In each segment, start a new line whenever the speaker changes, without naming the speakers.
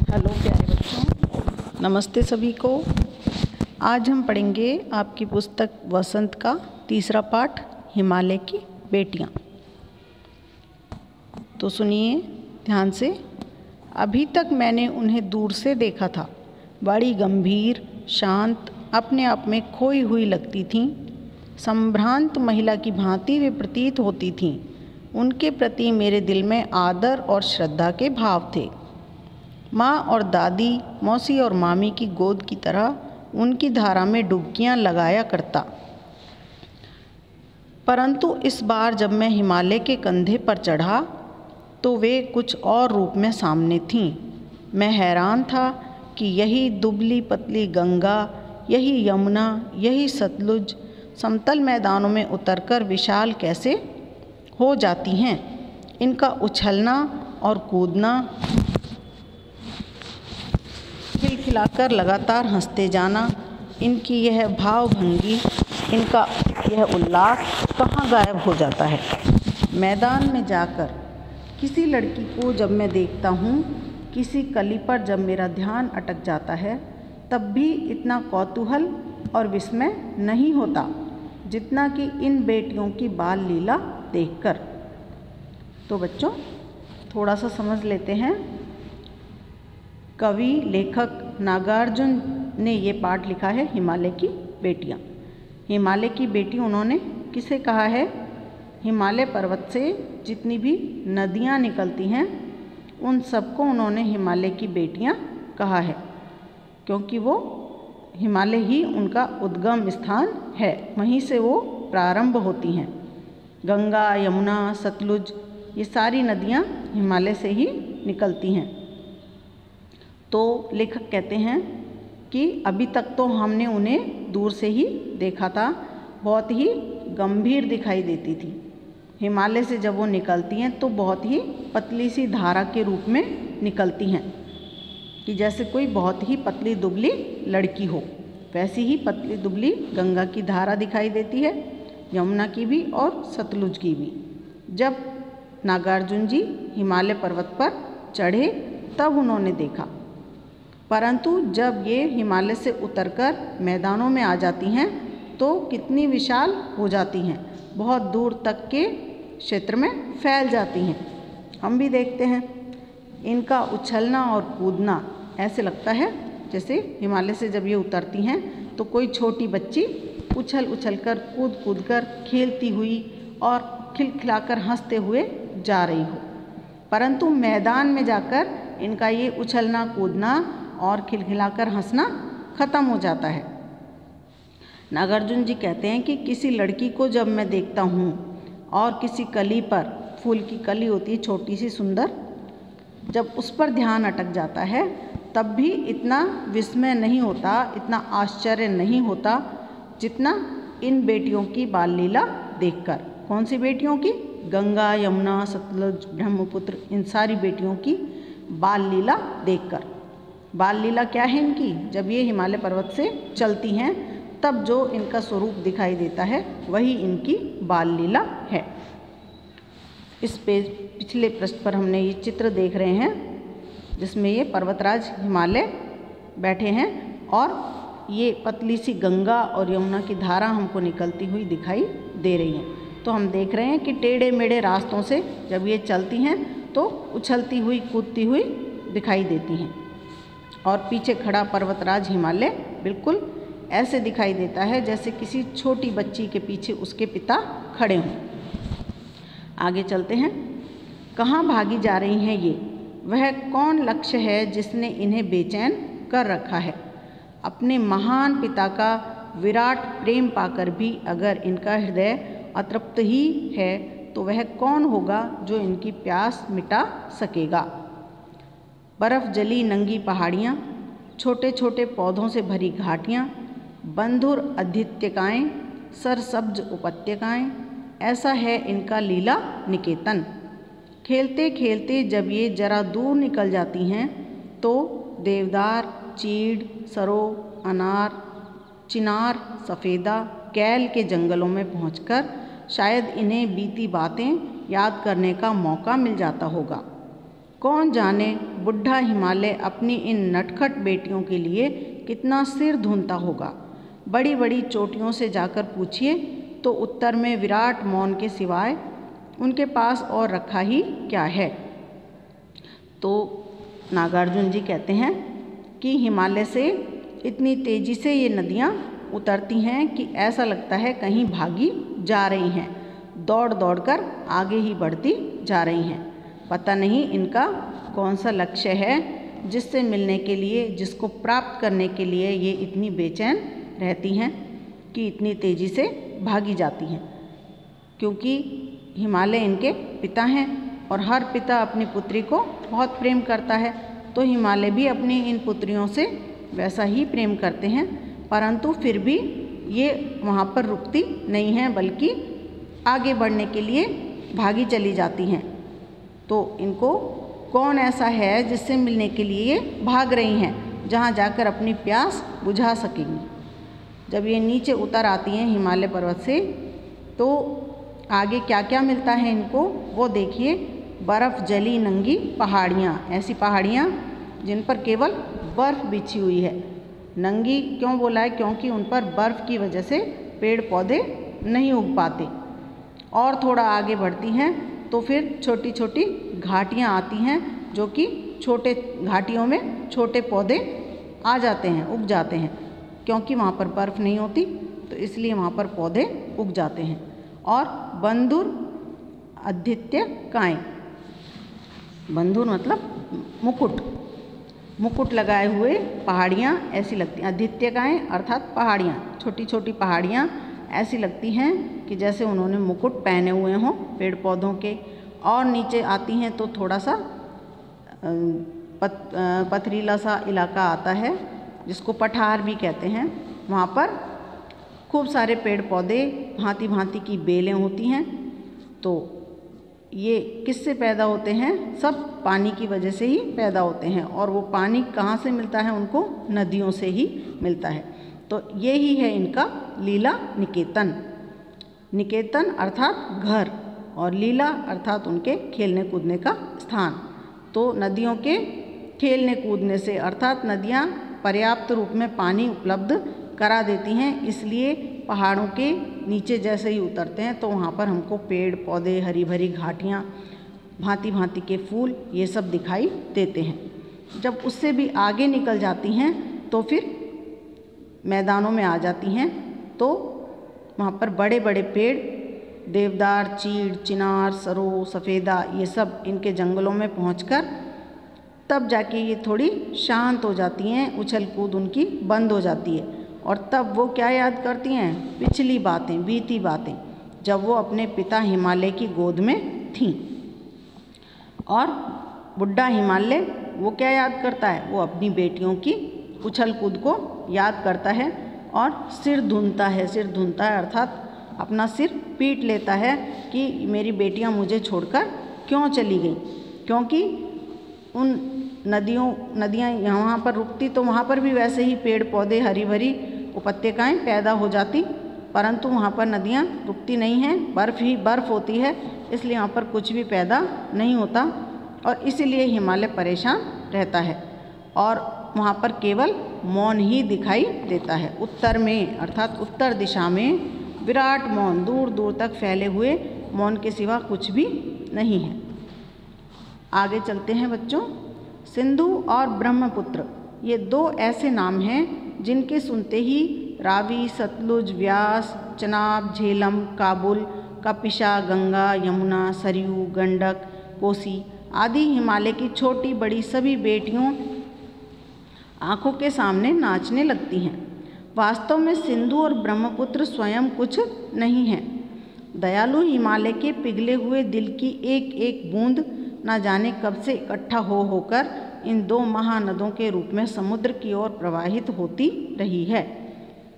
Hello प्यारे बच्चों, नमस्ते सभी को। आज हम पढ़ेंगे आपकी पुस्तक वसंत का तीसरा पाठ हिमालय की बेटियां। तो सुनिए ध्यान से। अभी तक मैंने उन्हें दूर से देखा था। बड़ी गंभीर, शांत, अपने आप में खोई हुई लगती थीं। संभ्रांत महिला की भांति वे प्रतीत होती थीं। उनके प्रति मेरे दिल में आदर और श्रद्धा के भाव थे। माँ और दादी, मौसी और मामी की गोद की तरह उनकी धारा में डुबकियाँ लगाया करता। परंतु इस बार जब मैं हिमालय के कंधे पर चढ़ा तो वे कुछ और रूप में सामने थीं। मैं हैरान था कि यही दुबली पतली गंगा, यही यमुना, यही सतलुज समतल मैदानों में उतरकर विशाल कैसे हो जाती हैं। इनका उछलना और कूदना, खिलखिलाकर लगातार हंसते जाना, इनकी यह भावभंगी, इनका यह उल्लास कहाँ गायब हो जाता है। मैदान में जाकर किसी लड़की को जब मैं देखता हूँ, किसी कली पर जब मेरा ध्यान अटक जाता है, तब भी इतना कौतूहल और विस्मय नहीं होता जितना कि इन बेटियों की बाल लीला देखकर। तो बच्चों थोड़ा सा समझ लेते हैं। कवि लेखक नागार्जुन ने ये पाठ लिखा है हिमालय की बेटियाँ। हिमालय की बेटी उन्होंने किसे कहा है? हिमालय पर्वत से जितनी भी नदियाँ निकलती हैं उन सबको उन्होंने हिमालय की बेटियाँ कहा है, क्योंकि वो हिमालय ही उनका उद्गम स्थान है। वहीं से वो प्रारंभ होती हैं। गंगा, यमुना, सतलुज, ये सारी नदियाँ हिमालय से ही निकलती हैं। तो लेखक कहते हैं कि अभी तक तो हमने उन्हें दूर से ही देखा था। बहुत ही गंभीर दिखाई देती थी। हिमालय से जब वो निकलती हैं तो बहुत ही पतली सी धारा के रूप में निकलती हैं, कि जैसे कोई बहुत ही पतली दुबली लड़की हो। वैसी ही पतली दुबली गंगा की धारा दिखाई देती है, यमुना की भी और सतलुज की भी। जब नागार्जुन जी हिमालय पर्वत पर चढ़े तब उन्होंने देखा। परंतु जब ये हिमालय से उतरकर मैदानों में आ जाती हैं तो कितनी विशाल हो जाती हैं, बहुत दूर तक के क्षेत्र में फैल जाती हैं। हम भी देखते हैं इनका उछलना और कूदना, ऐसे लगता है जैसे हिमालय से जब ये उतरती हैं तो कोई छोटी बच्ची उछल उछल कर, कूद कूद कर, खेलती हुई और खिलखिलाकर हंसते हुए जा रही हो। परंतु मैदान में जाकर इनका ये उछलना कूदना और खिलखिलाकर हंसना खत्म हो जाता है। नागार्जुन जी कहते हैं कि किसी लड़की को जब मैं देखता हूँ और किसी कली पर, फूल की कली होती है छोटी सी सुंदर, जब उस पर ध्यान अटक जाता है तब भी इतना विस्मय नहीं होता, इतना आश्चर्य नहीं होता जितना इन बेटियों की बाल लीला देखकर। कौन सी बेटियों की? गंगा, यमुना, सतलुज, ब्रह्मपुत्र, इन सारी बेटियों की बाल लीला देखकर। बाल लीला क्या है इनकी? जब ये हिमालय पर्वत से चलती हैं तब जो इनका स्वरूप दिखाई देता है वही इनकी बाल लीला है। इस पेज पिछले पृष्ठ पर हमने ये चित्र देख रहे हैं जिसमें ये पर्वतराज हिमालय बैठे हैं और ये पतली सी गंगा और यमुना की धारा हमको निकलती हुई दिखाई दे रही हैं। तो हम देख रहे हैं कि टेढ़े मेढ़े रास्तों से जब ये चलती हैं तो उछलती हुई, कूदती हुई दिखाई देती हैं। और पीछे खड़ा पर्वतराज हिमालय बिल्कुल ऐसे दिखाई देता है जैसे किसी छोटी बच्ची के पीछे उसके पिता खड़े हों। आगे चलते हैं। कहाँ भागी जा रही हैं ये? वह कौन लक्ष्य है जिसने इन्हें बेचैन कर रखा है? अपने महान पिता का विराट प्रेम पाकर भी अगर इनका हृदय अतृप्त ही है तो वह कौन होगा जो इनकी प्यास मिटा सकेगा? बर्फ़ जली नंगी पहाड़ियाँ, छोटे छोटे पौधों से भरी घाटियाँ, बंधुर अध्यित्यकाएँ, सरसब्ज उपत्यकाएँ, ऐसा है इनका लीला निकेतन। खेलते खेलते जब ये जरा दूर निकल जाती हैं तो देवदार, चीड़, सरो, अनार, चिनार, सफ़ेदा, कैल के जंगलों में पहुंचकर शायद इन्हें बीती बातें याद करने का मौका मिल जाता होगा। कौन जाने बुढ़ा हिमालय अपनी इन नटखट बेटियों के लिए कितना सिर धुनता होगा। बड़ी बड़ी चोटियों से जाकर पूछिए तो उत्तर में विराट मौन के सिवाय उनके पास और रखा ही क्या है। तो नागार्जुन जी कहते हैं कि हिमालय से इतनी तेज़ी से ये नदियाँ उतरती हैं कि ऐसा लगता है कहीं भागी जा रही हैं, दौड़ दौड़ कर आगे ही बढ़ती जा रही हैं। पता नहीं इनका कौन सा लक्ष्य है जिससे मिलने के लिए, जिसको प्राप्त करने के लिए ये इतनी बेचैन रहती हैं कि इतनी तेज़ी से भागी जाती हैं। क्योंकि हिमालय इनके पिता हैं और हर पिता अपनी पुत्री को बहुत प्रेम करता है, तो हिमालय भी अपनी इन पुत्रियों से वैसा ही प्रेम करते हैं, परंतु फिर भी ये वहाँ पर रुकती नहीं हैं, बल्कि आगे बढ़ने के लिए भागी चली जाती हैं। तो इनको कौन ऐसा है जिससे मिलने के लिए ये भाग रही हैं, जहाँ जाकर अपनी प्यास बुझा सकेंगी। जब ये नीचे उतर आती हैं हिमालय पर्वत से, तो आगे क्या क्या मिलता है इनको वो देखिए। बर्फ़ जली नंगी पहाड़ियाँ, ऐसी पहाड़ियाँ जिन पर केवल बर्फ़ बिछी हुई है। नंगी क्यों बोला है? क्योंकि उन पर बर्फ़ की वजह से पेड़ पौधे नहीं उग पाते। और थोड़ा आगे बढ़ती हैं तो फिर छोटी छोटी घाटियाँ आती हैं, जो कि छोटे घाटियों में छोटे पौधे आ जाते हैं, उग जाते हैं। क्योंकि वहाँ पर बर्फ़ नहीं होती तो इसलिए वहाँ पर पौधे उग जाते हैं। और बंधुर आदित्यकाएँ, बंधुर मतलब मुकुट, मुकुट लगाए हुए पहाड़ियाँ ऐसी लगती हैं। आदित्यकाएँ अर्थात पहाड़ियाँ, छोटी छोटी पहाड़ियाँ ऐसी लगती हैं कि जैसे उन्होंने मुकुट पहने हुए हों पेड़ पौधों के। और नीचे आती हैं तो थोड़ा सा पथरीला सा इलाका आता है, जिसको पठार भी कहते हैं। वहाँ पर खूब सारे पेड़ पौधे, भांति भांति की बेलें होती हैं। तो ये किससे पैदा होते हैं? सब पानी की वजह से ही पैदा होते हैं। और वो पानी कहाँ से मिलता है उनको? नदियों से ही मिलता है। तो ये ही है इनका लीला निकेतन। निकेतन अर्थात घर और लीला अर्थात उनके खेलने कूदने का स्थान। तो नदियों के खेलने कूदने से, अर्थात नदियाँ पर्याप्त रूप में पानी उपलब्ध करा देती हैं, इसलिए पहाड़ों के नीचे जैसे ही उतरते हैं तो वहाँ पर हमको पेड़ पौधे, हरी भरी घाटियाँ, भांति भांति के फूल, ये सब दिखाई देते हैं। जब उससे भी आगे निकल जाती हैं तो फिर मैदानों में आ जाती हैं, तो वहाँ पर बड़े बड़े पेड़, देवदार, चीड़, चिनार, सरो, सफ़ेदा, ये सब इनके जंगलों में पहुंचकर तब जाके ये थोड़ी शांत हो जाती हैं, उछल कूद उनकी बंद हो जाती है। और तब वो क्या याद करती हैं? पिछली बातें, बीती बातें, जब वो अपने पिता हिमालय की गोद में थीं। और बुढ़ा हिमालय वो क्या याद करता है? वो अपनी बेटियों की उछल कूद को याद करता है और सिर धुनता है। सिर धुनता है अर्थात अपना सिर पीट लेता है कि मेरी बेटियां मुझे छोड़कर क्यों चली गई। क्योंकि उन नदियाँ यहाँ पर रुकती तो वहाँ पर भी वैसे ही पेड़ पौधे, हरी भरी उपत्यकाएँ पैदा हो जाती, परंतु वहाँ पर नदियाँ रुकती नहीं हैं, बर्फ़ ही बर्फ़ होती है, इसलिए यहाँ पर कुछ भी पैदा नहीं होता और इसीलिए हिमालय परेशान रहता है। और वहाँ पर केवल मौन ही दिखाई देता है। उत्तर में अर्थात उत्तर दिशा में विराट मौन, दूर दूर तक फैले हुए मौन के सिवा कुछ भी नहीं है। आगे चलते हैं बच्चों। सिंधु और ब्रह्मपुत्र ये दो ऐसे नाम हैं जिनके सुनते ही रावी, सतलुज, व्यास, चनाब, झेलम, काबुल, कपिशा, गंगा, यमुना, सरयू, गंडक, कोसी आदि हिमालय की छोटी बड़ी सभी बेटियों आँखों के सामने नाचने लगती हैं। वास्तव में सिंधु और ब्रह्मपुत्र स्वयं कुछ नहीं हैं। दयालु हिमालय के पिघले हुए दिल की एक एक बूंद न जाने कब से इकट्ठा होकर इन दो महानदों के रूप में समुद्र की ओर प्रवाहित होती रही है।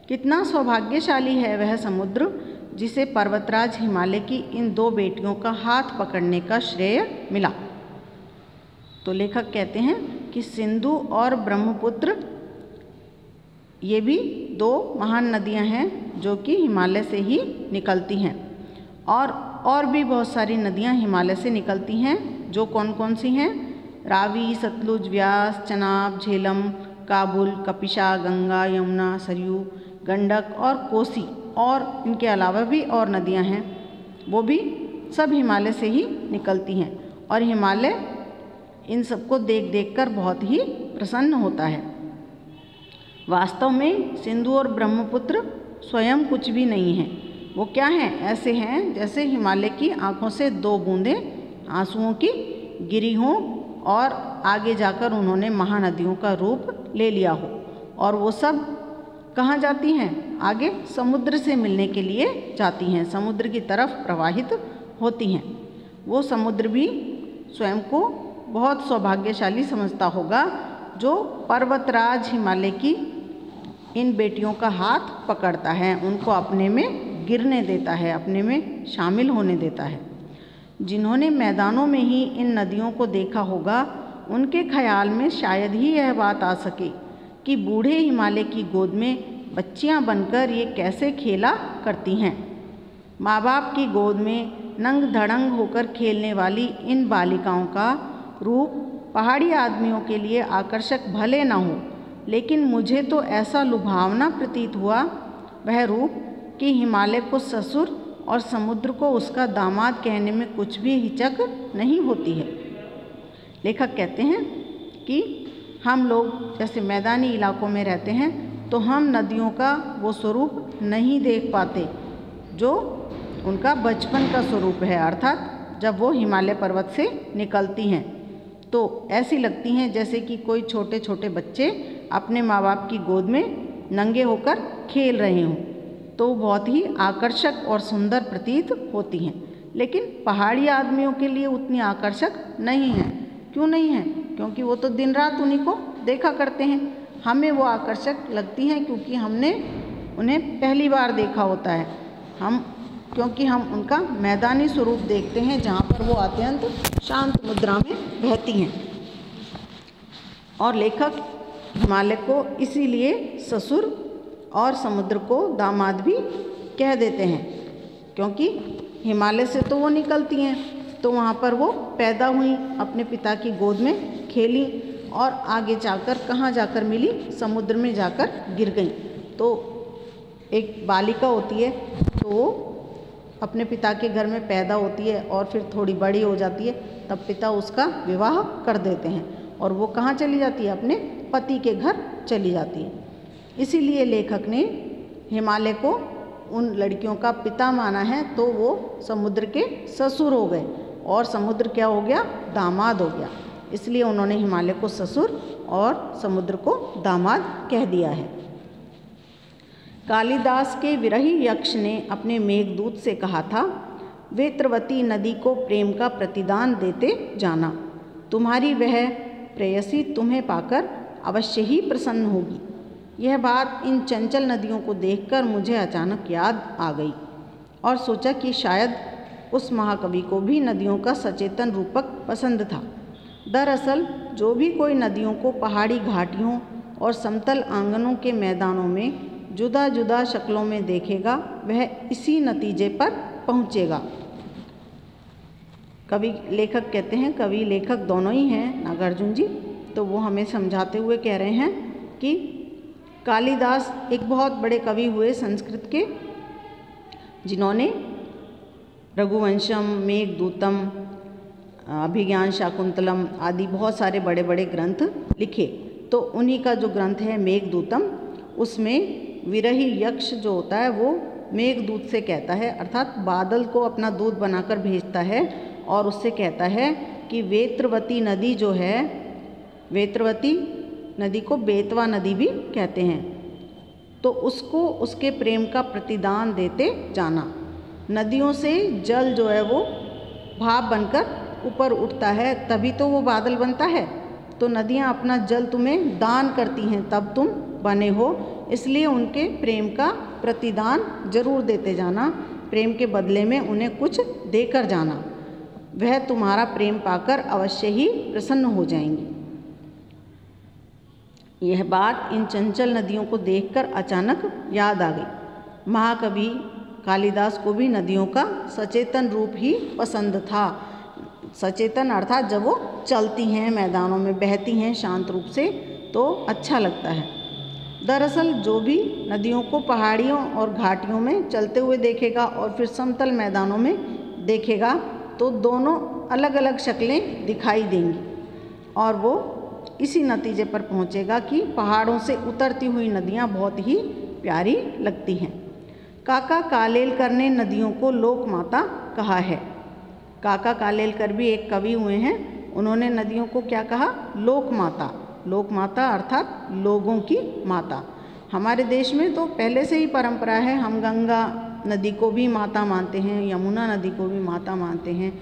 कितना सौभाग्यशाली है वह समुद्र जिसे पर्वतराज हिमालय की इन दो बेटियों का हाथ पकड़ने का श्रेय मिला। तो लेखक कहते हैं कि सिंधु और ब्रह्मपुत्र ये भी दो महान नदियां हैं जो कि हिमालय से ही निकलती हैं। और भी बहुत सारी नदियां हिमालय से निकलती हैं, जो कौन कौन सी हैं? रावी, सतलुज, व्यास, चनाब, झेलम, काबुल, कपिशा, गंगा, यमुना, सरयू, गंडक और कोसी, और इनके अलावा भी और नदियां हैं, वो भी सब हिमालय से ही निकलती हैं। और हिमालय इन सबको देख देख कर बहुत ही प्रसन्न होता है। वास्तव में सिंधु और ब्रह्मपुत्र स्वयं कुछ भी नहीं है। वो क्या हैं? ऐसे हैं जैसे हिमालय की आँखों से दो बूंदें आंसुओं की गिरी हों और आगे जाकर उन्होंने महानदियों का रूप ले लिया हो। और वो सब कहाँ जाती हैं? आगे समुद्र से मिलने के लिए जाती हैं, समुद्र की तरफ प्रवाहित होती हैं। वो समुद्र भी स्वयं को बहुत सौभाग्यशाली समझता होगा जो पर्वतराज हिमालय की इन बेटियों का हाथ पकड़ता है, उनको अपने में गिरने देता है, अपने में शामिल होने देता है। जिन्होंने मैदानों में ही इन नदियों को देखा होगा, उनके ख्याल में शायद ही यह बात आ सके कि बूढ़े हिमालय की गोद में बच्चियां बनकर ये कैसे खेला करती हैं। माँ बाप की गोद में नंग धड़ंग होकर खेलने वाली इन बालिकाओं का रूप पहाड़ी आदमियों के लिए आकर्षक भले न हो, लेकिन मुझे तो ऐसा लुभावना प्रतीत हुआ वह रूप कि हिमालय को ससुर और समुद्र को उसका दामाद कहने में कुछ भी हिचक नहीं होती है। लेखक कहते हैं कि हम लोग जैसे मैदानी इलाकों में रहते हैं तो हम नदियों का वो स्वरूप नहीं देख पाते जो उनका बचपन का स्वरूप है, अर्थात जब वो हिमालय पर्वत से निकलती हैं तो ऐसी लगती हैं जैसे कि कोई छोटे छोटे बच्चे अपने माँ बाप की गोद में नंगे होकर खेल रहे हों, तो बहुत ही आकर्षक और सुंदर प्रतीत होती हैं। लेकिन पहाड़ी आदमियों के लिए उतनी आकर्षक नहीं है। क्यों नहीं है? क्योंकि वो तो दिन रात उन्हीं को देखा करते हैं। हमें वो आकर्षक लगती हैं क्योंकि हमने उन्हें पहली बार देखा होता है, क्योंकि हम उनका मैदानी स्वरूप देखते हैं जहाँ पर वो अत्यंत शांत मुद्रा में बहती हैं। और लेखक हिमालय को इसीलिए ससुर और समुद्र को दामाद भी कह देते हैं, क्योंकि हिमालय से तो वो निकलती हैं तो वहाँ पर वो पैदा हुई, अपने पिता की गोद में खेली और आगे जाकर कहाँ जाकर मिली? समुद्र में जाकर गिर गई। तो एक बालिका होती है तो वो अपने पिता के घर में पैदा होती है और फिर थोड़ी बड़ी हो जाती है, तब पिता उसका विवाह कर देते हैं और वो कहाँ चली जाती है? अपने पति के घर चली जाती है। इसीलिए लेखक ने हिमालय को उन लड़कियों का पिता माना है, तो वो समुद्र के ससुर हो गए और समुद्र क्या हो गया? दामाद हो गया। इसलिए उन्होंने हिमालय को ससुर और समुद्र को दामाद कह दिया है। कालिदास के विरही यक्ष ने अपने मेघदूत से कहा था, वेत्रवती नदी को प्रेम का प्रतिदान देते जाना, तुम्हारी वह प्रेयसी तुम्हें पाकर अवश्य ही प्रसन्न होगी। यह बात इन चंचल नदियों को देखकर मुझे अचानक याद आ गई और सोचा कि शायद उस महाकवि को भी नदियों का सचेतन रूपक पसंद था। दरअसल जो भी कोई नदियों को पहाड़ी घाटियों और समतल आंगनों के मैदानों में जुदा जुदा शक्लों में देखेगा, वह इसी नतीजे पर पहुँचेगा। कवि लेखक कहते हैं, कवि लेखक दोनों ही हैं नागार्जुन जी, तो वो हमें समझाते हुए कह रहे हैं कि कालिदास एक बहुत बड़े कवि हुए संस्कृत के, जिन्होंने रघुवंशम, मेघदूतम, अभिज्ञान शाकुंतलम आदि बहुत सारे बड़े बड़े ग्रंथ लिखे। तो उन्हीं का जो ग्रंथ है मेघदूतम, उसमें विरही यक्ष जो होता है वो मेघदूत से कहता है, अर्थात बादल को अपना दूत बनाकर भेजता है और उससे कहता है कि वेत्रवती नदी जो है, वेत्रवती नदी को बेतवा नदी भी कहते हैं, तो उसको उसके प्रेम का प्रतिदान देते जाना। नदियों से जल जो है वो भाप बनकर ऊपर उठता है, तभी तो वो बादल बनता है। तो नदियाँ अपना जल तुम्हें दान करती हैं, तब तुम बने हो। इसलिए उनके प्रेम का प्रतिदान जरूर देते जाना, प्रेम के बदले में उन्हें कुछ देकर जाना, वह तुम्हारा प्रेम पाकर अवश्य ही प्रसन्न हो जाएंगी। यह बात इन चंचल नदियों को देखकर अचानक याद आ गई। महाकवि कालिदास को भी नदियों का सचेतन रूप ही पसंद था। सचेतन अर्थात जब वो चलती हैं, मैदानों में बहती हैं शांत रूप से, तो अच्छा लगता है। दरअसल जो भी नदियों को पहाड़ियों और घाटियों में चलते हुए देखेगा और फिर समतल मैदानों में देखेगा तो दोनों अलग अलग शक्लें दिखाई देंगी और वो इसी नतीजे पर पहुँचेगा कि पहाड़ों से उतरती हुई नदियाँ बहुत ही प्यारी लगती हैं। काका कालेलकर ने नदियों को लोक माता कहा है। काका कालेलकर भी एक कवि हुए हैं, उन्होंने नदियों को क्या कहा? लोक माता। लोक माता अर्थात लोगों की माता। हमारे देश में तो पहले से ही परंपरा है, हम गंगा नदी को भी माता मानते हैं, यमुना नदी को भी माता मानते हैं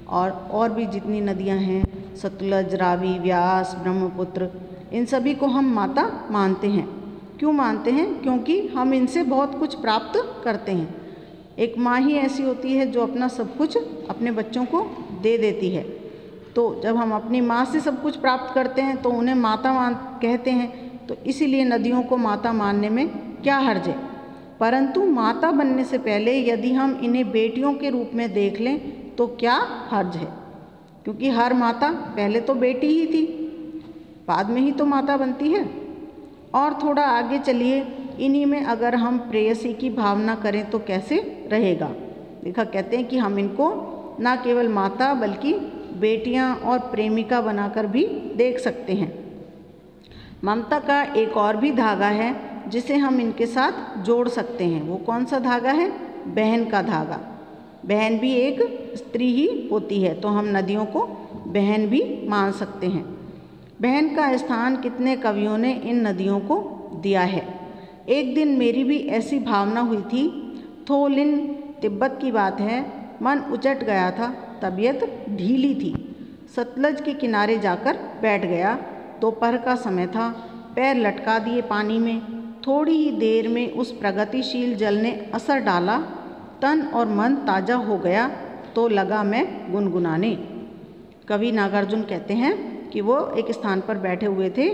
और भी जितनी नदियां हैं, सतलज, रावी, व्यास, ब्रह्मपुत्र, इन सभी को हम माता मानते हैं। क्यों मानते हैं? क्योंकि हम इनसे बहुत कुछ प्राप्त करते हैं। एक माँ ही ऐसी होती है जो अपना सब कुछ अपने बच्चों को दे देती है। तो जब हम अपनी माँ से सब कुछ प्राप्त करते हैं तो उन्हें माता कहते हैं। तो इसीलिए नदियों को माता मानने में क्या हर्ज है। परंतु माता बनने से पहले यदि हम इन्हें बेटियों के रूप में देख लें तो क्या हर्ज है, क्योंकि हर माता पहले तो बेटी ही थी, बाद में ही तो माता बनती है। और थोड़ा आगे चलिए, इन्हीं में अगर हम प्रेयसी की भावना करें तो कैसे रहेगा। देखा, कहते हैं कि हम इनको ना केवल माता बल्कि बेटियां और प्रेमिका बनाकर भी देख सकते हैं। ममता का एक और भी धागा है जिसे हम इनके साथ जोड़ सकते हैं। वो कौन सा धागा है? बहन का धागा। बहन भी एक स्त्री ही होती है, तो हम नदियों को बहन भी मान सकते हैं। बहन का स्थान कितने कवियों ने इन नदियों को दिया है। एक दिन मेरी भी ऐसी भावना हुई थी। थोलिन तिब्बत की बात है, मन उचट गया था, तबीयत ढीली थी। सतलज के किनारे जाकर बैठ गया। दोपहर का समय था, पैर लटका दिए पानी में। थोड़ी ही देर में उस प्रगतिशील जल ने असर डाला, तन और मन ताज़ा हो गया तो लगा मैं गुनगुनाने। कवि नागार्जुन कहते हैं कि वो एक स्थान पर बैठे हुए थे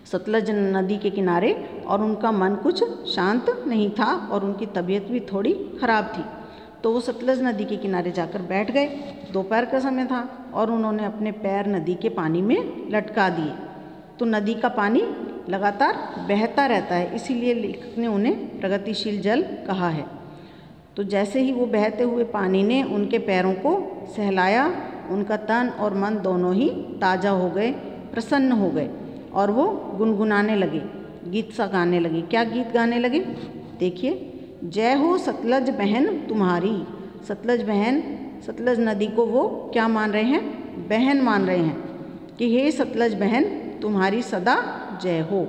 सतलज नदी के किनारे और उनका मन कुछ शांत नहीं था और उनकी तबीयत भी थोड़ी खराब थी। तो वो सतलज नदी के किनारे जाकर बैठ गए। दोपहर का समय था और उन्होंने अपने पैर नदी के पानी में लटका दिए। तो नदी का पानी लगातार बहता रहता है, इसीलिए लेखक ने उन्हें प्रगतिशील जल कहा है। तो जैसे ही वो बहते हुए पानी ने उनके पैरों को सहलाया, उनका तन और मन दोनों ही ताज़ा हो गए, प्रसन्न हो गए और वो गुनगुनाने लगे, गीत सा गाने लगे। क्या गीत गाने लगे? देखिए, जय हो सतलज बहन तुम्हारी। सतलज बहन, सतलज नदी को वो क्या मान रहे हैं? बहन मान रहे हैं कि हे सतलज बहन तुम्हारी सदा जय हो,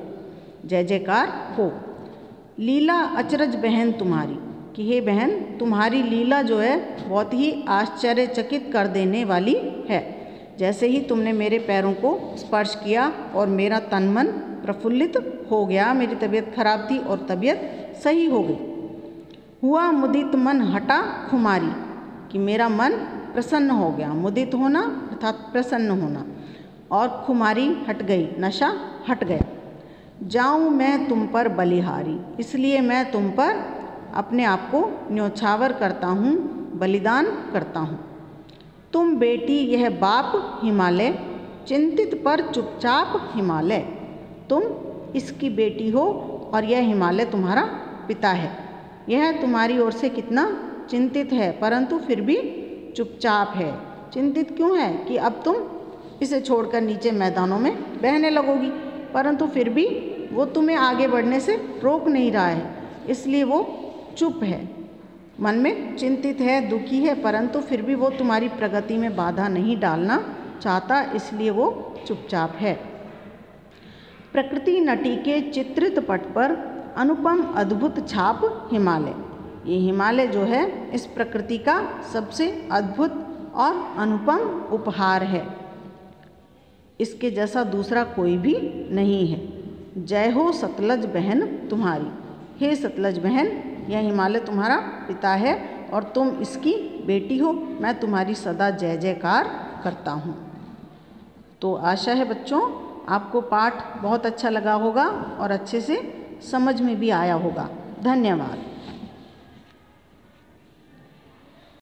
जय जयकार हो। लीला अचरज बहन तुम्हारी, कि हे बहन तुम्हारी लीला जो है बहुत ही आश्चर्यचकित कर देने वाली है। जैसे ही तुमने मेरे पैरों को स्पर्श किया और मेरा तन मन प्रफुल्लित हो गया, मेरी तबीयत खराब थी और तबीयत सही हो गई। हुआ मुदित मन हटा खुमारी, कि मेरा मन प्रसन्न हो गया। मुदित होना अर्थात प्रसन्न होना, और खुमारी हट गई, नशा हट गया। जाऊं मैं तुम पर बलिहारी, इसलिए मैं तुम पर अपने आप को न्योछावर करता हूँ, बलिदान करता हूँ। तुम बेटी यह बाप हिमालय, चिंतित पर चुपचाप हिमालय। तुम इसकी बेटी हो और यह हिमालय तुम्हारा पिता है। यह तुम्हारी ओर से कितना चिंतित है, परंतु फिर भी चुपचाप है। चिंतित क्यों है? कि अब तुम इसे छोड़कर नीचे मैदानों में बहने लगोगी, परंतु फिर भी वो तुम्हें आगे बढ़ने से रोक नहीं रहा है, इसलिए वो चुप है। मन में चिंतित है, दुखी है, परंतु फिर भी वो तुम्हारी प्रगति में बाधा नहीं डालना चाहता, इसलिए वो चुपचाप है। प्रकृति नटी के चित्रित पट पर अनुपम अद्भुत छाप हिमालय। ये हिमालय जो है इस प्रकृति का सबसे अद्भुत और अनुपम उपहार है। इसके जैसा दूसरा कोई भी नहीं है। जय हो सतलज बहन तुम्हारी, हे सतलज बहन यह हिमालय तुम्हारा पिता है और तुम इसकी बेटी हो। मैं तुम्हारी सदा जय जयकार करता हूँ। तो आशा है बच्चों आपको पाठ बहुत अच्छा लगा होगा और अच्छे से समझ में भी आया होगा। धन्यवाद।